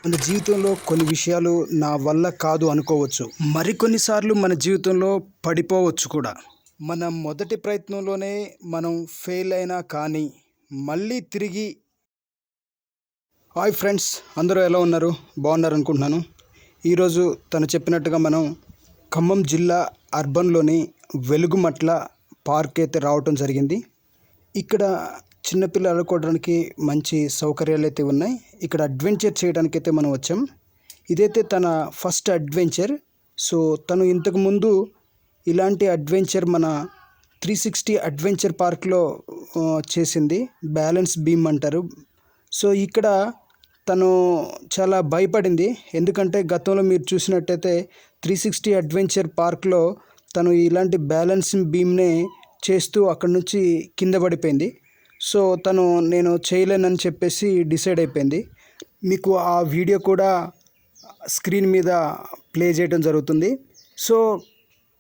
మన జీవితంలో కొన్ని విషయాలు నా వల్ల కాదు అనుకోవచ్చు. మరికొన్నిసార్లు మన జీవితంలో పడిపోవచ్చు కూడా. మన మొదటి ప్రయత్నంలోనే మనం ఫెయిల్ అయినా కానీ మళ్ళీ తిరిగి హాయ్ ఫ్రెండ్స్, అందరూ ఎలా ఉన్నారు? బాగున్నారు అనుకుంటున్నాను. ఈరోజు తను చెప్పినట్టుగా మనం ఖమ్మం జిల్లా అర్బన్లోని వెలుగుమట్ల పార్క్ అయితే రావటం జరిగింది. ఇక్కడ చిన్నపిల్లలు ఆడుకోవడానికి మంచి సౌకర్యాలు అయితే ఉన్నాయి. ఇక్కడ అడ్వెంచర్ చేయడానికైతే మనం వచ్చాం. ఇదైతే తన ఫస్ట్ అడ్వెంచర్. సో తను ఇంతకుముందు ఇలాంటి అడ్వెంచర్ మన 360 అడ్వెంచర్ పార్క్లో చేసింది. బ్యాలెన్స్ బీమ్ అంటారు. సో ఇక్కడ తను చాలా భయపడింది. ఎందుకంటే గతంలో మీరు చూసినట్టయితే 360 అడ్వెంచర్ పార్క్లో తను ఇలాంటి బ్యాలెన్సింగ్ బీమ్నే చేస్తూ అక్కడి నుంచి కింద పడిపోయింది. సో తను నేను చేయలేనని చెప్పేసి డిసైడ్ అయిపోయింది. మీకు ఆ వీడియో కూడా స్క్రీన్ మీద ప్లే చేయడం జరుగుతుంది. సో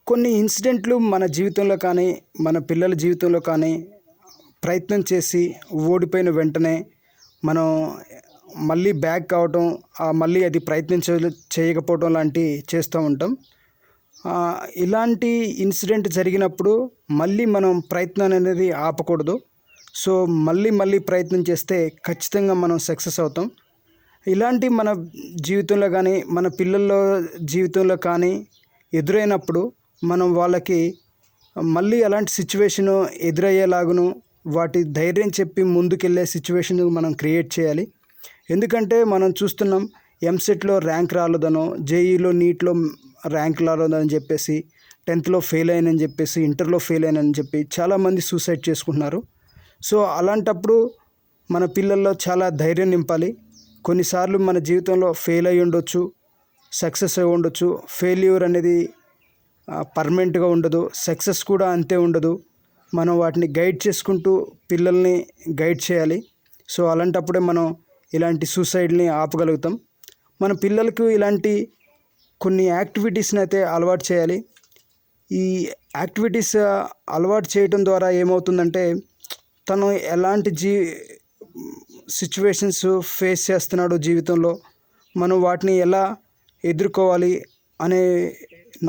కొన్ని ఇన్సిడెంట్లు మన జీవితంలో కానీ మన పిల్లల జీవితంలో కానీ ప్రయత్నం చేసి ఓడిపోయిన వెంటనే మనం మళ్ళీ బ్యాక్ కావటం, మళ్ళీ అది చేయకపోవటం లాంటివి చేస్తూ ఉంటాం. ఇలాంటి ఇన్సిడెంట్ జరిగినప్పుడు మళ్ళీ మనం ప్రయత్నాన్ని అనేది ఆపకూడదు. సో మళ్ళీ ప్రయత్నం చేస్తే ఖచ్చితంగా మనం సక్సెస్ అవుతాం. ఇలాంటి మన జీవితంలో కానీ మన పిల్లల జీవితంలో కానీ ఎదురైనప్పుడు మనం వాళ్ళకి మళ్ళీ అలాంటి సిచ్యువేషను ఎదురయ్యేలాగును వాటి ధైర్యం చెప్పి ముందుకెళ్ళే సిచ్యువేషన్ మనం క్రియేట్ చేయాలి. ఎందుకంటే మనం చూస్తున్నాం, ఎంసెట్లో ర్యాంక్ రాలేదనో, జేఈలో నీట్లో ర్యాంక్ రాలేదని చెప్పేసి, 10th ఫెయిల్ అయ్యానని చెప్పేసి, ఇంటర్లో ఫెయిల్ అయ్యానని చెప్పి చాలామంది సూసైడ్ చేసుకుంటున్నారు. సో అలాంటప్పుడు మన పిల్లల్లో చాలా ధైర్యం నింపాలి. కొన్నిసార్లు మన జీవితంలో ఫెయిల్ అయి ఉండొచ్చు, సక్సెస్ అయి ఉండొచ్చు. ఫెయిల్యూర్ అనేది పర్మనెంట్గా ఉండదు, సక్సెస్ కూడా అంతే ఉండదు. మనం వాటిని గైడ్ చేసుకుంటూ పిల్లల్ని గైడ్ చేయాలి. సో అలాంటప్పుడే మనం ఇలాంటి సూసైడ్ని ఆపగలుగుతాం. మన పిల్లలకు ఇలాంటి కొన్ని యాక్టివిటీస్ని అయితే అలవాటు చేయాలి. ఈ యాక్టివిటీస్ అలవాటు చేయడం ద్వారా ఏమవుతుందంటే, తను ఎలాంటి సిచ్యువేషన్స్ ఫేస్ చేస్తున్నాడో జీవితంలో, మనం వాటిని ఎలా ఎదుర్కోవాలి అనే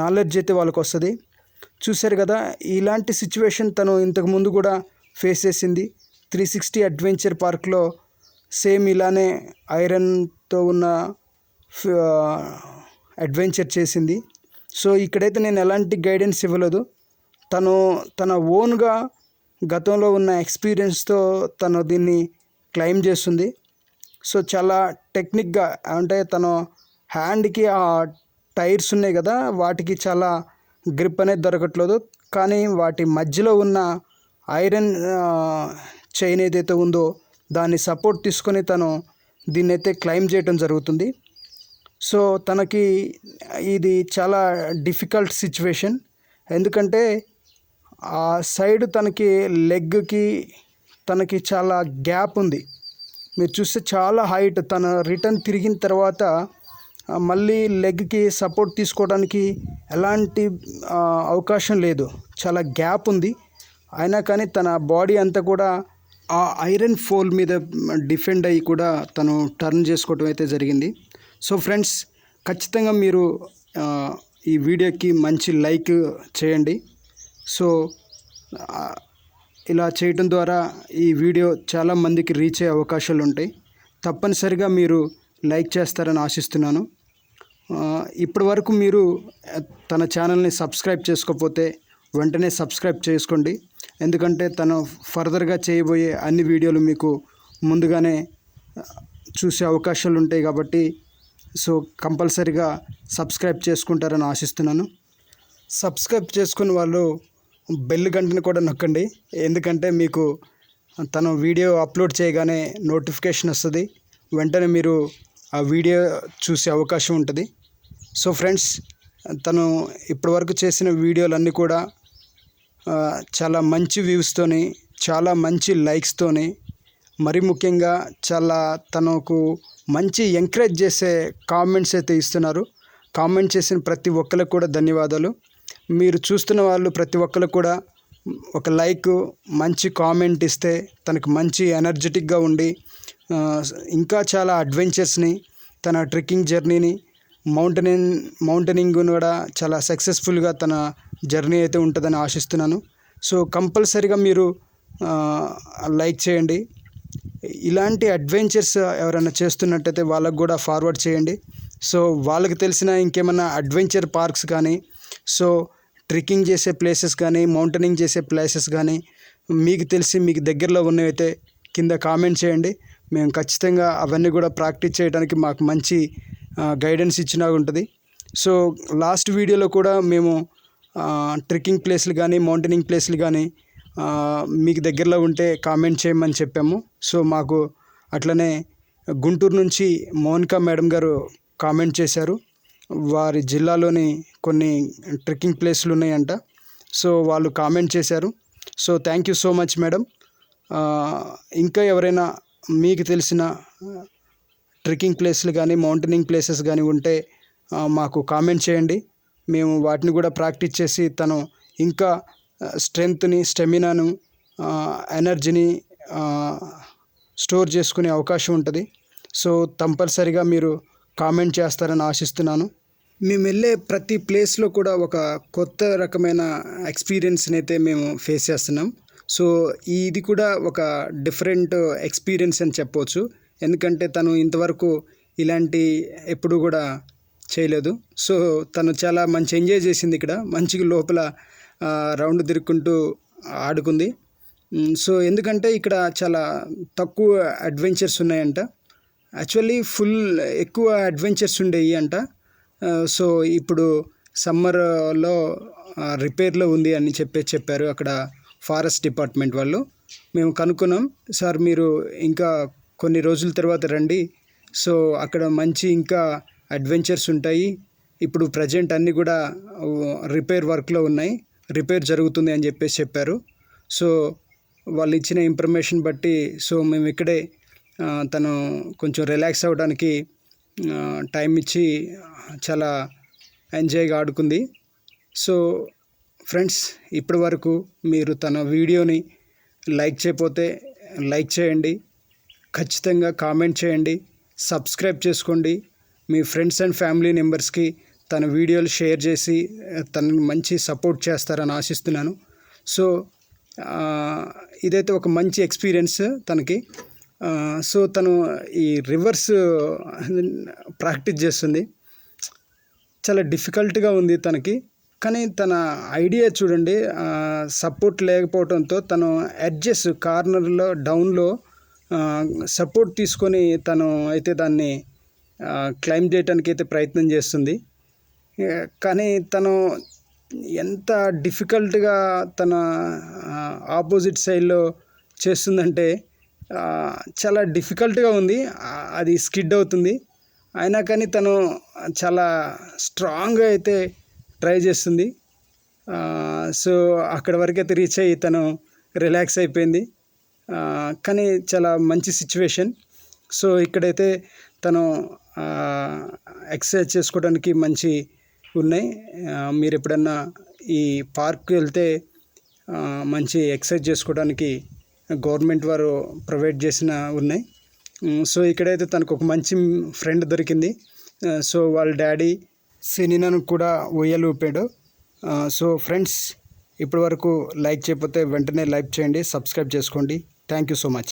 నాలెడ్జ్ అయితే వాళ్ళకి వస్తుంది. చూశారు కదా, ఇలాంటి సిచ్యువేషన్ తను ఇంతకుముందు కూడా ఫేస్ చేసింది. 360 అడ్వెంచర్ పార్క్లో సేమ్ ఇలానే ఐరన్తో ఉన్న అడ్వెంచర్ చేసింది. సో ఇక్కడైతే నేను ఎలాంటి గైడెన్స్ ఇవ్వలేదు. తను తన ఓన్గా గతంలో ఉన్న ఎక్స్పీరియన్స్తో తను దీన్ని క్లైమ్ చేస్తుంది. సో చాలా టెక్నిక్గా, అంటే తన హ్యాండ్కి ఆ టైర్స్ ఉన్నాయి కదా, వాటికి చాలా గ్రిప్ అనేది దొరకట్లేదు. కానీ వాటి మధ్యలో ఉన్న ఐరన్ చైన్ ఏదైతే ఉందో దాన్ని సపోర్ట్ తీసుకొని తను దీన్ని అయితే క్లైమ్ చేయడం జరుగుతుంది. సో తనకి ఇది చాలా డిఫికల్ట్ సిచ్యువేషన్. ఎందుకంటే ఆ సైడ్ తనకి లెగ్కి తనకి చాలా గ్యాప్ ఉంది. మీరు చూస్తే చాలా హైట్. తన రిటర్న్ తిరిగిన తర్వాత మళ్ళీ లెగ్కి సపోర్ట్ తీసుకోవడానికి ఎలాంటి అవకాశం లేదు, చాలా గ్యాప్ ఉంది. అయినా కానీ తన బాడీ అంతా కూడా ఆ ఐరన్ ఫోల్ మీద డిఫెండ్ అయ్యి కూడా తను టర్న్ చేసుకోవటం అయితే జరిగింది. సో ఫ్రెండ్స్, ఖచ్చితంగా మీరు ఈ వీడియోకి మంచి లైక్ చేయండి. సో ఇలా చేయటం ద్వారా ఈ వీడియో చాలామందికి రీచ్ అయ్యే అవకాశాలు ఉంటాయి. తప్పనిసరిగా మీరు లైక్ చేస్తారని ఆశిస్తున్నాను. ఇప్పటి వరకు మీరు తన ఛానల్ని సబ్స్క్రైబ్ చేసుకోకపోతే వెంటనే సబ్స్క్రైబ్ చేసుకోండి. ఎందుకంటే తను ఫర్దర్గా చేయబోయే అన్ని వీడియోలు మీకు ముందుగానే చూసే అవకాశాలు ఉంటాయి కాబట్టి, సో కంపల్సరిగా సబ్స్క్రైబ్ చేసుకుంటారని ఆశిస్తున్నాను. సబ్స్క్రైబ్ చేసుకున్న వాళ్ళు బెల్ గంటను కూడా నొక్కండి. ఎందుకంటే మీకు తను వీడియో అప్లోడ్ చేయగానే నోటిఫికేషన్ వస్తుంది, వెంటనే మీరు ఆ వీడియో చూసే అవకాశం ఉంటుంది. సో ఫ్రెండ్స్, తను ఇప్పటివరకు చేసిన వీడియోలన్నీ కూడా చాలా మంచి వ్యూస్తోని, చాలా మంచి లైక్స్తోని, మరి ముఖ్యంగా చాలా తనకు మంచి ఎంకరేజ్ చేసే కామెంట్స్ అయితే ఇస్తున్నారు. కామెంట్ చేసిన ప్రతి ఒక్కరికి కూడా ధన్యవాదాలు. మీరు చూస్తున్న వాళ్ళు ప్రతి ఒక్కరికి కూడా ఒక లైక్, మంచి కామెంట్ ఇస్తే తనకు మంచి ఎనర్జెటిక్గా ఉండి ఇంకా చాలా అడ్వెంచర్స్ని తన ట్రెక్కింగ్ జర్నీని మౌంటైనింగ్ కూడా చాలా సక్సెస్ఫుల్గా తన జర్నీ అయితే ఉంటుందని ఆశిస్తున్నాను. సో కంపల్సరీగా మీరు లైక్ చేయండి. ఇలాంటి అడ్వెంచర్స్ ఎవరైనా చేస్తున్నట్టయితే వాళ్ళకు కూడా ఫార్వర్డ్ చేయండి. సో వాళ్ళకి తెలిసిన ఇంకేమైనా అడ్వెంచర్ పార్క్స్ కానీ, సో ట్రెక్కింగ్ చేసే ప్లేసెస్ కానీ, మౌంటైనింగ్ చేసే ప్లేసెస్ కానీ మీకు తెలిసి మీకు దగ్గరలో ఉన్నవైతే కింద కామెంట్ చేయండి. మేము ఖచ్చితంగా అవన్నీ కూడా ప్రాక్టీస్ చేయడానికి మాకు మంచి గైడెన్స్ ఇచ్చినా ఉంటుంది. సో లాస్ట్ వీడియోలో కూడా మేము ట్రెక్కింగ్ ప్లేస్లు కానీ, మౌంటైనింగ్ ప్లేస్లు కానీ మీకు దగ్గరలో ఉంటే కామెంట్ చేయమని చెప్పాము. సో మాకు అట్లనే గుంటూరు నుంచి మౌనిక మేడం గారు కామెంట్ చేశారు. వారి జిల్లాలోని కొన్ని ట్రెక్కింగ్ ప్లేస్లు ఉన్నాయంట. సో వాళ్ళు కామెంట్ చేశారు. So thank you so much madam. ఇంకా ఎవరైనా మీకు తెలిసిన ట్రెక్కింగ్ ప్లేస్లు కానీ, మౌంటైనింగ్ ప్లేసెస్ కానీ ఉంటే మాకు కామెంట్ చేయండి. మేము వాటిని కూడా ప్రాక్టీస్ చేసి తను ఇంకా స్ట్రెంగ్త్ని, స్టెమినాను, ఎనర్జీని స్టోర్ చేసుకునే అవకాశం ఉంటుంది. సో కంపల్సరిగా మీరు కామెంట్ చేస్తారని ఆశిస్తున్నాను. మేము వెళ్ళే ప్రతి ప్లేస్లో కూడా ఒక కొత్త రకమైన ఎక్స్పీరియన్స్ని అయితే మేము ఫేస్ చేస్తున్నాం. సో ఇది కూడా ఒక డిఫరెంట్ ఎక్స్పీరియన్స్ అని చెప్పవచ్చు. ఎందుకంటే తను ఇంతవరకు ఇలాంటి ఎప్పుడు కూడా చేయలేదు. సో తను చాలా మంచి ఎంజాయ్ చేసింది. ఇక్కడ మంచిగా లోపల రౌండ్ తిరుక్కుంటూ ఆడుకుంది. సో ఎందుకంటే ఇక్కడ చాలా తక్కువ అడ్వెంచర్స్ ఉన్నాయంట. యాక్చువల్లీ ఎక్కువ అడ్వెంచర్స్ ఉండేవి అంట. సో ఇప్పుడు సమ్మర్లో రిపేర్లో ఉంది అని చెప్పారు అక్కడ ఫారెస్ట్ డిపార్ట్మెంట్ వాళ్ళు. మేము కనుక్కున్నాం, సార్ మీరు ఇంకా కొన్ని రోజుల తర్వాత రండి, సో అక్కడ మంచి ఇంకా అడ్వెంచర్స్ ఉంటాయి. ఇప్పుడు ప్రజెంట్ అన్నీ కూడా రిపేర్ వర్క్లో ఉన్నాయి, రిపేర్ జరుగుతుంది అని చెప్పారు. సో వాళ్ళు ఇచ్చిన ఇన్ఫర్మేషన్ బట్టి సో మేము ఇక్కడే తను కొంచెం రిలాక్స్ అవ్వడానికి టైం ఇచ్చి చాలా ఎంజాయ్గా ఆడుకుంది. సో ఫ్రెండ్స్, ఇప్పటి వరకు మీరు తన వీడియోని లైక్ చేయకపోతే లైక్ చేయండి, ఖచ్చితంగా కామెంట్ చేయండి, సబ్స్క్రైబ్ చేసుకోండి. మీ ఫ్రెండ్స్ అండ్ ఫ్యామిలీ మెంబర్స్కి తన వీడియోలు షేర్ చేసి తనని మంచి సపోర్ట్ చేస్తారని ఆశిస్తున్నాను. సో ఇదైతే ఒక మంచి ఎక్స్పీరియన్స్ తనకి. సో తను ఈ రివర్స్ ప్రాక్టీస్ చేస్తుంది. చాలా డిఫికల్ట్గా ఉంది తనకి, కానీ తన ఐడియా చూడండి. సపోర్ట్ లేకపోవడంతో తను ఎడ్జెస్ కార్నర్లో డౌన్లో సపోర్ట్ తీసుకొని తను అయితే దాన్ని క్లైమ్ చేయడానికి అయితే ప్రయత్నం చేస్తుంది. కానీ తను ఎంత డిఫికల్ట్గా తన ఆపోజిట్ సైడ్లో చేస్తుందంటే చాలా డిఫికల్ట్గా ఉంది. అది స్కిడ్ అవుతుంది. అయినా కానీ తను చాలా స్ట్రాంగ్గా అయితే ట్రై చేస్తుంది. సో అక్కడ వరకు అయితే రీచ్ అయ్యి తను రిలాక్స్ అయిపోయింది. కానీ చాలా మంచి సిచ్యువేషన్. సో ఇక్కడైతే తను ఎక్సర్సైజ్ చేసుకోవడానికి మంచి ఉన్నాయి. మీరు ఎప్పుడన్నా ఈ పార్క్కి వెళ్తే మంచి ఎక్సర్సైజ్ చేసుకోవడానికి గవర్నమెంట్ వారు ప్రొవైడ్ చేసిన ఉన్నాయి. సో ఇక్కడైతే తనకు ఒక మంచి ఫ్రెండ్ దొరికింది. సో వాళ్ళ డాడీ సినినాను కూడా ఉయ్యాలు ఊపాడు. సో ఫ్రెండ్స్, ఇప్పటి వరకు లైక్ చేయకపోతే వెంటనే లైక్ చేయండి, సబ్స్క్రైబ్ చేసుకోండి. Thank you so much.